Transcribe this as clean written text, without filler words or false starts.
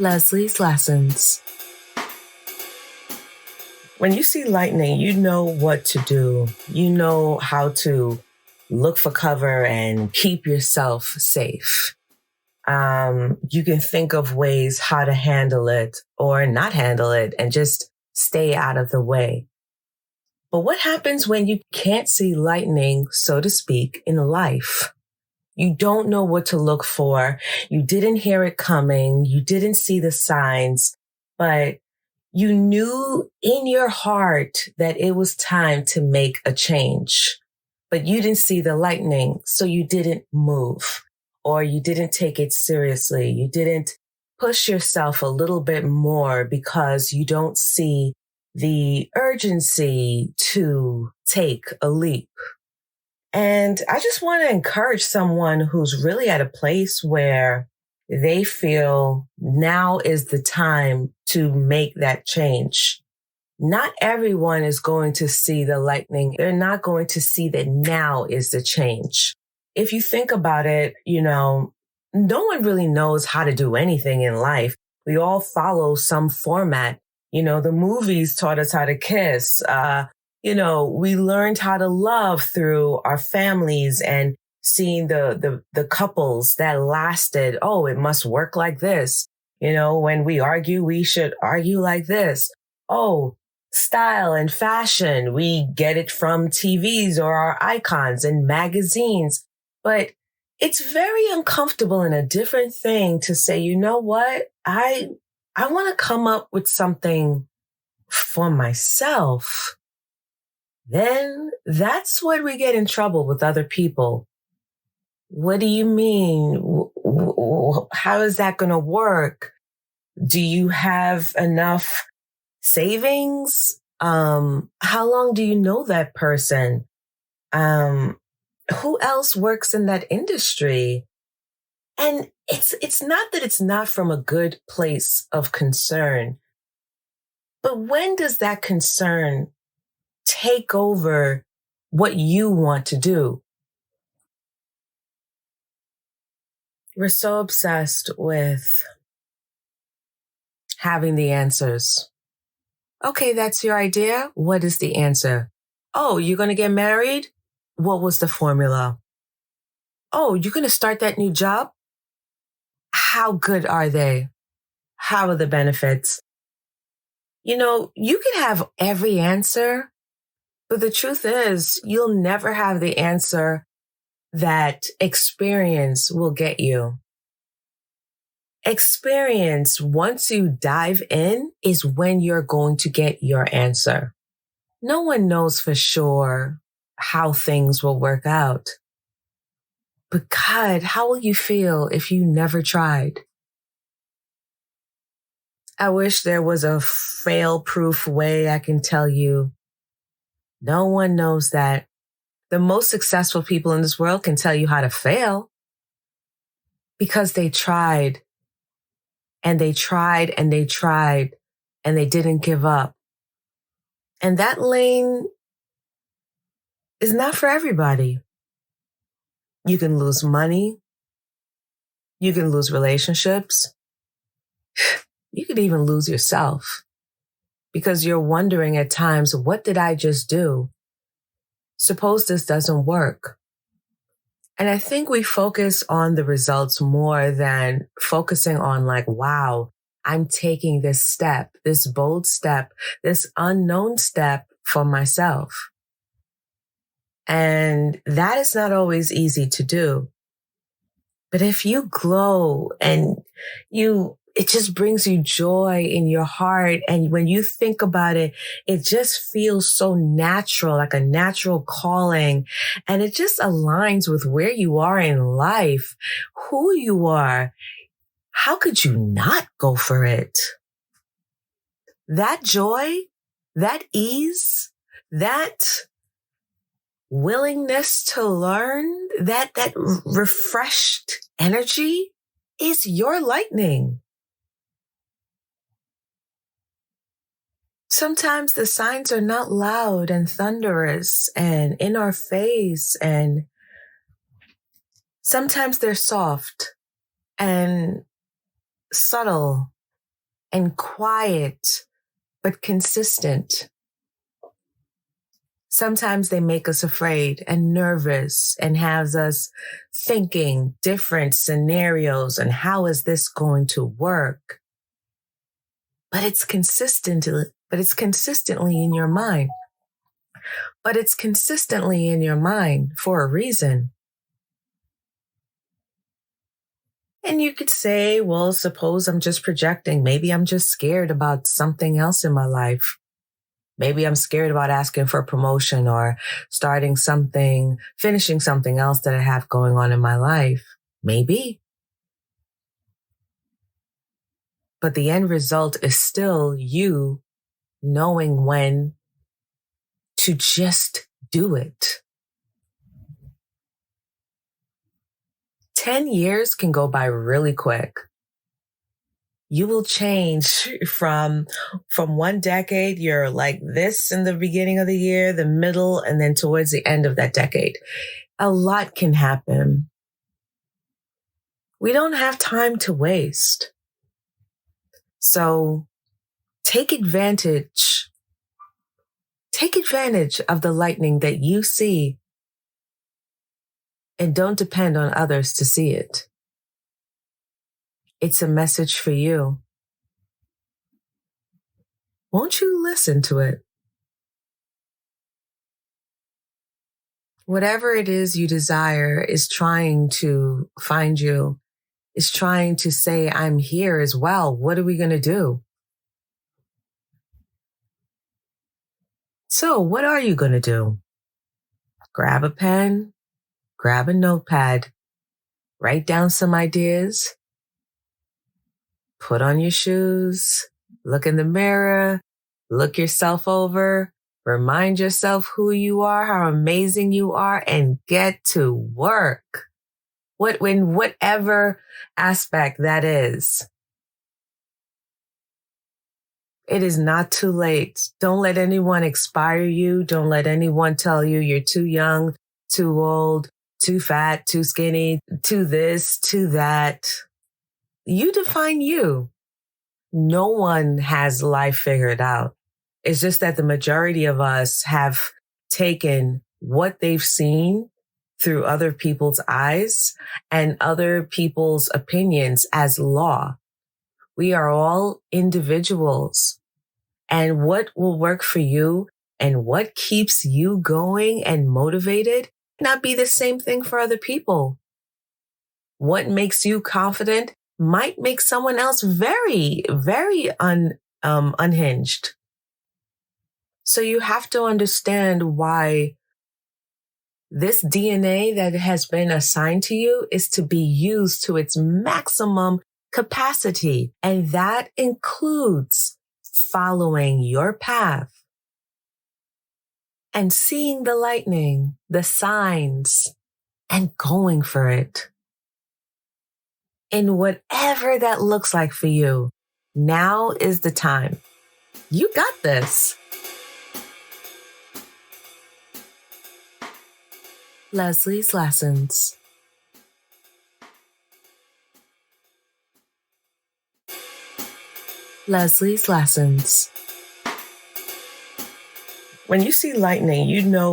Lesley's Lessons. When you see lightning, you know what to do. You know how to look for cover and keep yourself safe. You can think of ways how to handle it or not handle it and just stay out of the way. But what happens when you can't see lightning, so to speak, in life? You don't know what to look for. You didn't hear it coming. You didn't see the signs, but you knew in your heart that it was time to make a change, but you didn't see the lightning. So you didn't move or you didn't take it seriously. You didn't push yourself a little bit more because you don't see the urgency to take a leap. And I just want to encourage someone who's really at a place where they feel now is the time to make that change. Not everyone is going to see the lightning. They're not going to see that now is the change. If you think about it, no one really knows how to do anything in life. We all follow some format. The movies taught us how to kiss. We learned how to love through our families and seeing the couples that lasted. Oh, it must work like this. When we argue, we should argue like this. Oh, style and fashion. We get it from TVs or our icons and magazines. But it's very uncomfortable and a different thing to say, you know what? I want to come up with something for myself. Then that's when we get in trouble with other people. What do you mean? How is that going to work? Do you have enough savings? How long do you know that person? Who else works in that industry? And it's not that it's not from a good place of concern, but when does that concern take over what you want to do? We're so obsessed with having the answers. Okay, that's your idea. What is the answer? Oh, you're going to get married? What was the formula? Oh, you're going to start that new job? How good are they? How are the benefits? You can have every answer, but the truth is you'll never have the answer that experience will get you. Experience, once you dive in, is when you're going to get your answer. No one knows for sure how things will work out. But God, how will you feel if you never tried? I wish there was a fail-proof way I can tell you. No one knows that. The most successful people in this world can tell you how to fail because they tried and they tried and they tried and they didn't give up. And that lane is not for everybody. You can lose money. You can lose relationships. You could even lose yourself because you're wondering at times, what did I just do? Suppose this doesn't work. And I think we focus on the results more than focusing on wow, I'm taking this step, this bold step, this unknown step for myself. And that is not always easy to do. But if you glow and it just brings you joy in your heart. And when you think about it, it just feels so natural, like a natural calling. And it just aligns with where you are in life, who you are. How could you not go for it? That joy, that ease, that willingness to learn, that refreshed energy is your lightning. Sometimes the signs are not loud and thunderous and in our face, and sometimes they're soft and subtle and quiet, but consistent. Sometimes they make us afraid and nervous and has us thinking different scenarios and how is this going to work? But it's consistently in your mind. But it's consistently in your mind for a reason. And you could say, well, suppose I'm just projecting. Maybe I'm just scared about something else in my life. Maybe I'm scared about asking for a promotion or starting something, finishing something else that I have going on in my life. Maybe. But the end result is still you knowing when to just do it. 10 years can go by really quick. You will change from one decade. You're like this in the beginning of the year, the middle, and then towards the end of that decade. A lot can happen. We don't have time to waste. So take advantage of the lightning that you see and don't depend on others to see it. It's a message for you. Won't you listen to it? Whatever it is you desire is trying to find you, is trying to say, I'm here as well. What are we going to do? So what are you going to do? Grab a pen, grab a notepad, write down some ideas, put on your shoes, look in the mirror, look yourself over, remind yourself who you are, how amazing you are, and get to work. In whatever aspect that is. It is not too late. Don't let anyone expire you. Don't let anyone tell you you're too young, too old, too fat, too skinny, too this, too that. You define you. No one has life figured out. It's just that the majority of us have taken what they've seen through other people's eyes and other people's opinions as law. We are all individuals, and what will work for you and what keeps you going and motivated not be the same thing for other people. What makes you confident might make someone else very, very unhinged. So you have to understand why this DNA that has been assigned to you is to be used to its maximum capacity. And that includes following your path and seeing the lightning, the signs, and going for it. In whatever that looks like for you, now is the time. You got this. Lesley's Lessons. Lesley's Lessons. When you see lightning, you know